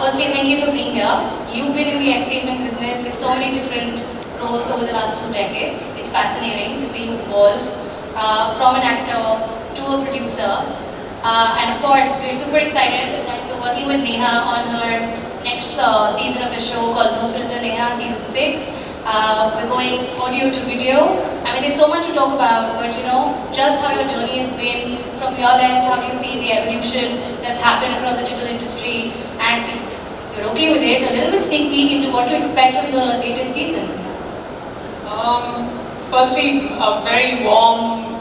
Firstly, thank you for being here. You've been in the entertainment business with so many different roles over the last 2 decades. It's fascinating to see you evolve from an actor to a producer. And of course, we're super excited that we're working with Neha on her next season of the show called No Filter Neha Season 6. We're going audio to video. I mean, there's so much to talk about, but just how your journey has been from your lens, how do you see the evolution that's happened across the digital industry, and if you're okay with it, a little bit sneak peek into what to expect from the latest season. Firstly, a very warm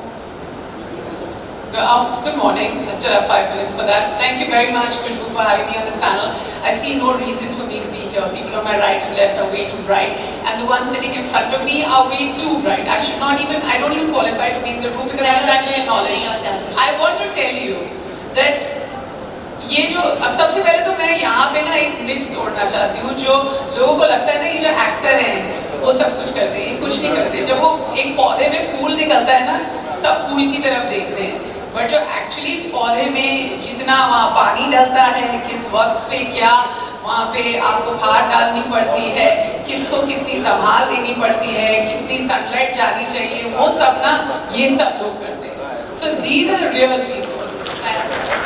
good morning. I still have 5 minutes for that. Thank you very much, Khushbu, for having me on this panel. I see no reason for me to be here. People on my right and left are way too bright, and the ones sitting in front of me are way too bright. I don't even qualify to be in the room because I have no knowledge. I want to tell you that ये जो सबसे पहले तो मैं यहाँ पे ना एक मिथ तोड़ना चाहती हूँ जो लोगों को लगता है ना ये जो एक्टर हैं वो सब कुछ करते हैं, कुछ नहीं करते। जब वो एक पौधे में फूल निकलता है ना, सब फूल की तरफ देखते हैं, बट जो एक्चुअली पौधे में जितना वहाँ पानी डलता है, किस वक्त पे क्या वहाँ पे आपको खाद डालनी पड़ती है, किसको कितनी संभाल देनी पड़ती है, कितनी सनलाइट जानी चाहिए, वो सब ना ये सब लोग करते हैं। So these are the real people.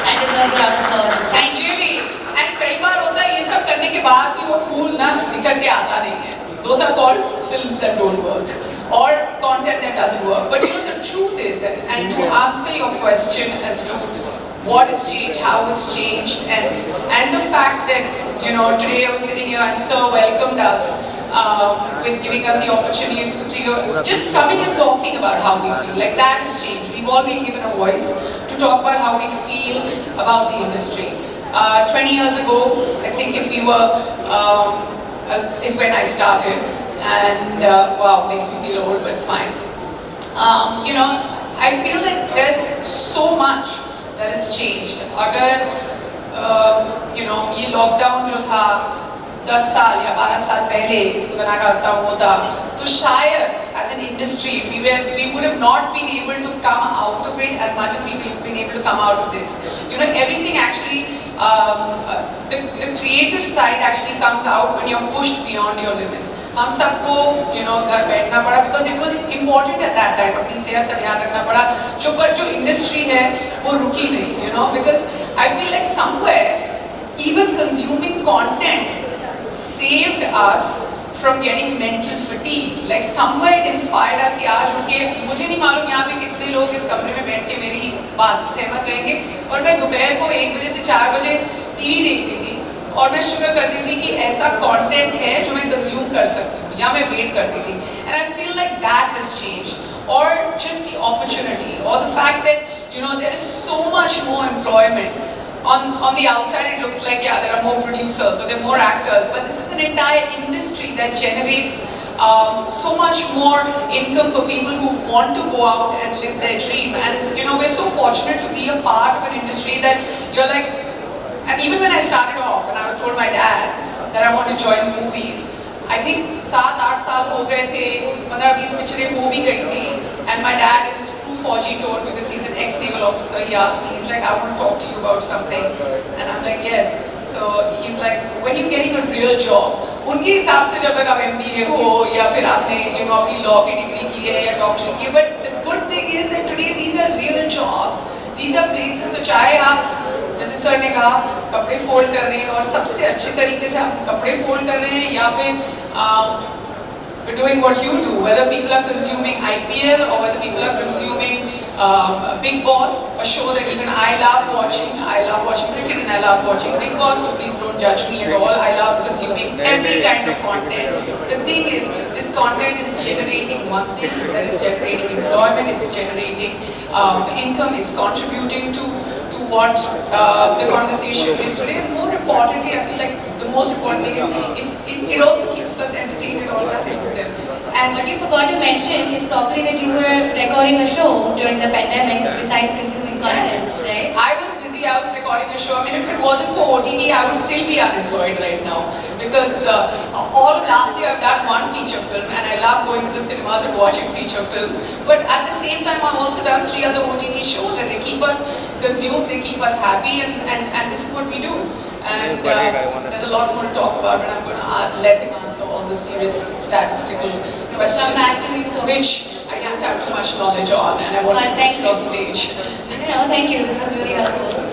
That deserves a round of applause. And really, and कई बार होता है ये सब करने के बाद भी वो फूल ना निकल के आता नहीं है। Those are called films that don't work or content that doesn't work. But the truth is, and to answer your question as to what has changed, how it's changed, and the fact that today I was sitting here and Sir welcomed us with giving us the opportunity to just coming and talking about how we feel. Like that has changed. We've all been given a voice to talk about how we feel about the industry. 20 years ago, I think if we were, is when I started, and wow, makes me feel old, but it's fine. I feel that there's so much that has changed. अगर ये lockdown जो था 10 साल या 12 साल पहले खुदा ना खास्ता होता तो शायद as an industry we would have not been able to come out of it as much as we've been able to come out of this. Everything actually the creative side actually comes out when you're pushed beyond your limits. हम सबको घर बैठना पड़ा because it was important at that time. अपनी सेहत का ध्यान रखना पड़ा पर जो industry है वो रुकी नहीं because I feel like somewhere even consuming content saved us from getting mental fatigue. Like somewhere it inspired us कि आज उनके मुझे नहीं मालूम यहाँ पे कितने लोग इस कमरे में बैठ के मेरी बात से सहमत रहेंगे और मैं दोपहर को 1 बजे से 4 बजे टीवी देखती थी और मैं शुक्र करती थी कि ऐसा कंटेंट है जो मैं कंज्यूम कर सकती हूँ या मैं वेट करती थी. And I feel like that has changed, or just the opportunity, or the fact that there is so much more employment. On the outside it looks like there are more producers or there are more actors, but this is an entire industry that generates so much more income for people who want to go out and live their dream. And we're so fortunate to be a part of an industry that you're like, and even when I started off and I told my dad that I want to join movies, I think 7-8 साल हो गए थे, 15-20 पिक्चरें हो भी गई थी, and my dad in his true 4G tone, because he's an ex-naval officer, he asked me, he's like, I want to talk to you about something, and I'm like, yes. So he's like, when you're getting a real job, उनके हिसाब से जब तक आप MBA हो या फिर आपने अपनी law की degree की है या doctorate की है, but the good thing is that today these are real jobs, these are places तो चाहे आप जैसे सर ने कहा कपड़े फोल्ड कर रहे हैं और सबसे अच्छे तरीके से आप कपड़े फोल्ड कर रहे हैं या फिर doing what you do, whether people are consuming IPL or whether people are consuming Big Boss, a show that even I love watching. I love watching cricket and I love watching Big Boss, so please don't judge me at all. I love consuming every kind of content. The thing is, this content is generating one thing, that is generating employment, it's generating income, it's contributing to what the conversation is today. And more importantly, I feel like the most important thing is it also keeps us entertained at all times. And what you forgot to mention is probably that you were recording a show during the pandemic besides consuming content, right? I was busy, I was recording a show. I mean, if it wasn't for OTT, I would still be unemployed right now. Because all of last year I've done one feature film and I love going to the cinemas and watching feature films. But at the same time I've also done 3 other OTT shows and they keep us consumed, they keep us happy, and this is what we do. And there's a lot more to talk about, but I'm going to let him answer all the serious statistical questions, Come back to you, which I don't have too much knowledge on, and I want to put it on stage. Thank you. This was really helpful.